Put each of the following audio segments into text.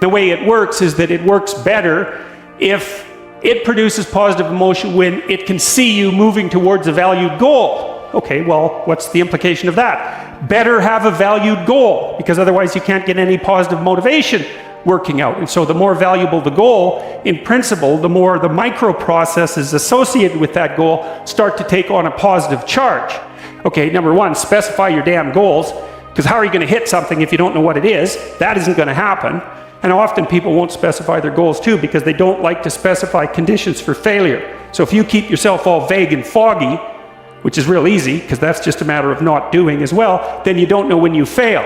the way it works is that it works better if it produces positive emotion when it can see you moving towards a valued goal. Okay, well, what's the implication of that? Better have a valued goal, because otherwise you can't get any positive motivation working out. And so the more valuable the goal, in principle, the more the micro processes associated with that goal start to take on a positive charge. Okay, number one, specify your damn goals, because how are you going to hit something if you don't know what it is? That isn't going to happen. And often people won't specify their goals too, because they don't like to specify conditions for failure. So if you keep yourself all vague and foggy, which is real easy, because that's just a matter of not doing as well, then you don't know when you fail.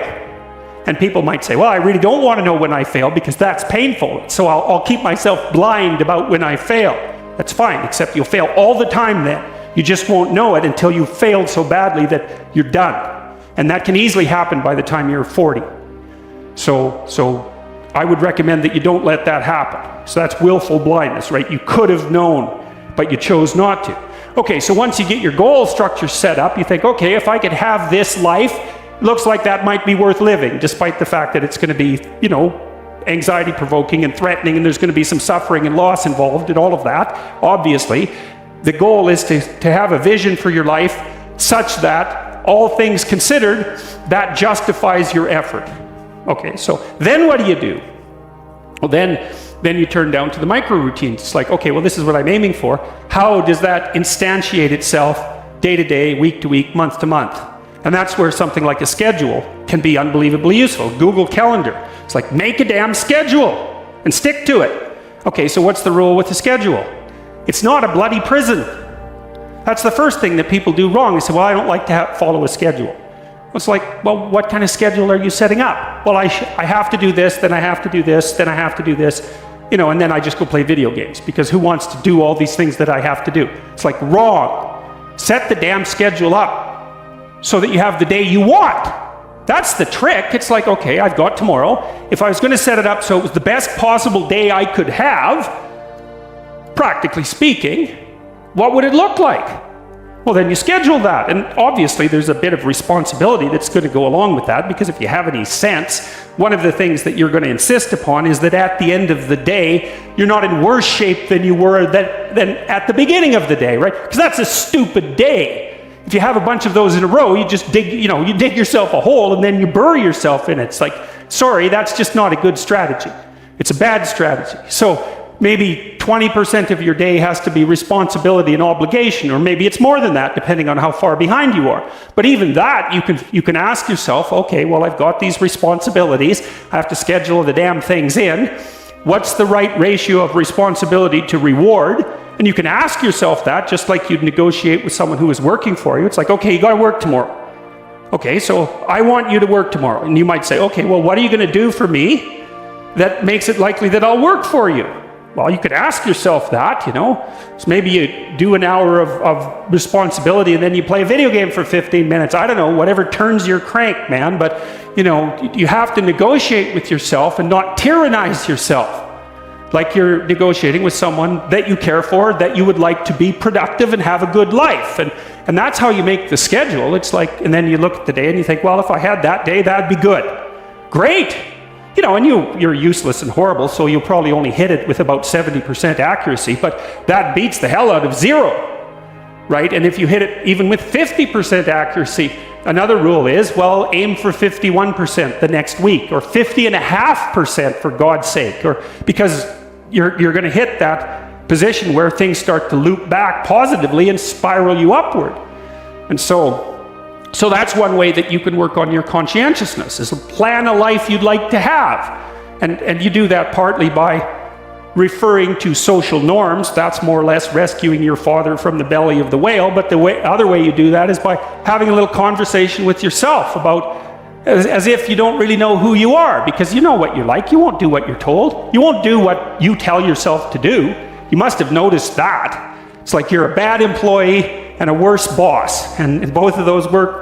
And people might say, well, I really don't want to know when I fail because that's painful. So I'll keep myself blind about when I fail. That's fine, except you'll fail all the time then. You just won't know it until you've failed so badly that you're done. And that can easily happen by the time you're 40. So I would recommend that you don't let that happen. So that's willful blindness, right? You could have known, but you chose not to. Okay, so once you get your goal structure set up, you think, okay, if I could have this life, looks like that might be worth living, despite the fact that it's going to be, anxiety provoking and threatening, and there's going to be some suffering and loss involved and all of that. Obviously, the goal is to have a vision for your life such that, all things considered, that justifies your effort. Okay, so then what do? Well, then you turn down to the micro routines. It's like, okay, well, this is what I'm aiming for. How does that instantiate itself day to day, week to week, month to month? And that's where something like a schedule can be unbelievably useful. Google Calendar. It's like, make a damn schedule and stick to it. Okay, so what's the rule with the schedule? It's not a bloody prison. That's the first thing that people do wrong. They say, well, I don't like to follow a schedule. It's like, well, what kind of schedule are you setting up? Well, I have to do this, then I have to do this, then I have to do this, and then I just go play video games, because who wants to do all these things that I have to do? It's like, wrong. Set the damn schedule up so that you have the day you want. That's the trick. It's like, okay, I've got tomorrow. If I was going to set it up so it was the best possible day I could have, practically speaking, what would it look like? Well, then you schedule that. And obviously there's a bit of responsibility that's going to go along with that, because if you have any sense, one of the things that you're going to insist upon is that at the end of the day, you're not in worse shape than you were than at the beginning of the day, right? Because that's a stupid day. If you have a bunch of those in a row, you just dig yourself a hole and then you bury yourself in it. It's like, sorry, that's just not a good strategy. It's a bad strategy. So maybe 20% of your day has to be responsibility and obligation, or maybe it's more than that, depending on how far behind you are. But even that, you can ask yourself, okay, well, I've got these responsibilities. I have to schedule the damn things in. What's the right ratio of responsibility to reward? And you can ask yourself that, just like you'd negotiate with someone who is working for you. It's like, okay, you got to work tomorrow. Okay, so I want you to work tomorrow. And you might say, okay, well, what are you going to do for me that makes it likely that I'll work for you? Well, you could ask yourself that, So maybe you do an hour of responsibility and then you play a video game for 15 minutes. I don't know, whatever turns your crank, man. But, you have to negotiate with yourself and not tyrannize yourself. Like you're negotiating with someone that you care for, that you would like to be productive and have a good life. And that's how you make the schedule. It's like, and then you look at the day and you think, well, if I had that day, that'd be good. Great. And you're useless and horrible, so you'll probably only hit it with about 70% accuracy, but that beats the hell out of 0, right? And if you hit it even with 50% accuracy, another rule is, well, aim for 51% the next week, or 50.5% for God's sake, or because you're going to hit that position where things start to loop back positively and spiral you upward. And so that's one way that you can work on your conscientiousness, is plan a life you'd like to have. And you do that partly by referring to social norms. That's more or less rescuing your father from the belly of the whale. But the other way you do that is by having a little conversation with yourself about, as if you don't really know who you are, because you know what you're like. You won't do what you're told. You won't do what you tell yourself to do. You must have noticed that. It's like you're a bad employee and a worse boss, and both of those work,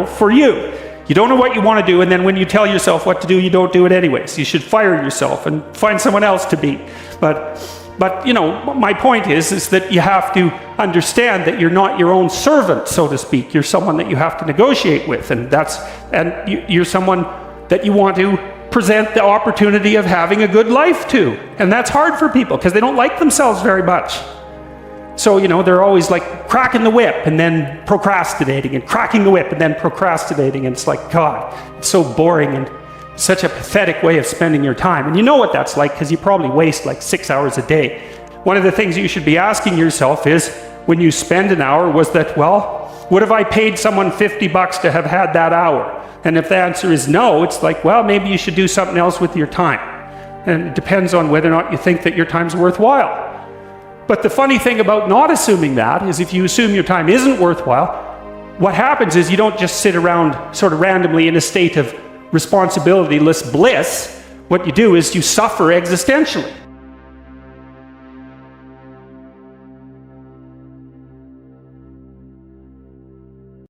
for you. You don't know what you want to do, and then when you tell yourself what to do, you don't do it anyways. You should fire yourself and find someone else to be. But my point is that you have to understand that you're not your own servant, so to speak. You're someone that you have to negotiate with, and you're someone that you want to present the opportunity of having a good life too. And that's hard for people because they don't like themselves very much. So, they're always like cracking the whip and then procrastinating, and cracking the whip and then procrastinating. And it's like, God, it's so boring and such a pathetic way of spending your time. And you know what that's like because you probably waste like 6 hours a day. One of the things you should be asking yourself is, when you spend an hour, was that, what if I paid someone $50 to have had that hour? And if the answer is no, it's like, maybe you should do something else with your time. And it depends on whether or not you think that your time's worthwhile. But the funny thing about not assuming that is, if you assume your time isn't worthwhile, what happens is you don't just sit around sort of randomly in a state of responsibility-less bliss. What you do is you suffer existentially.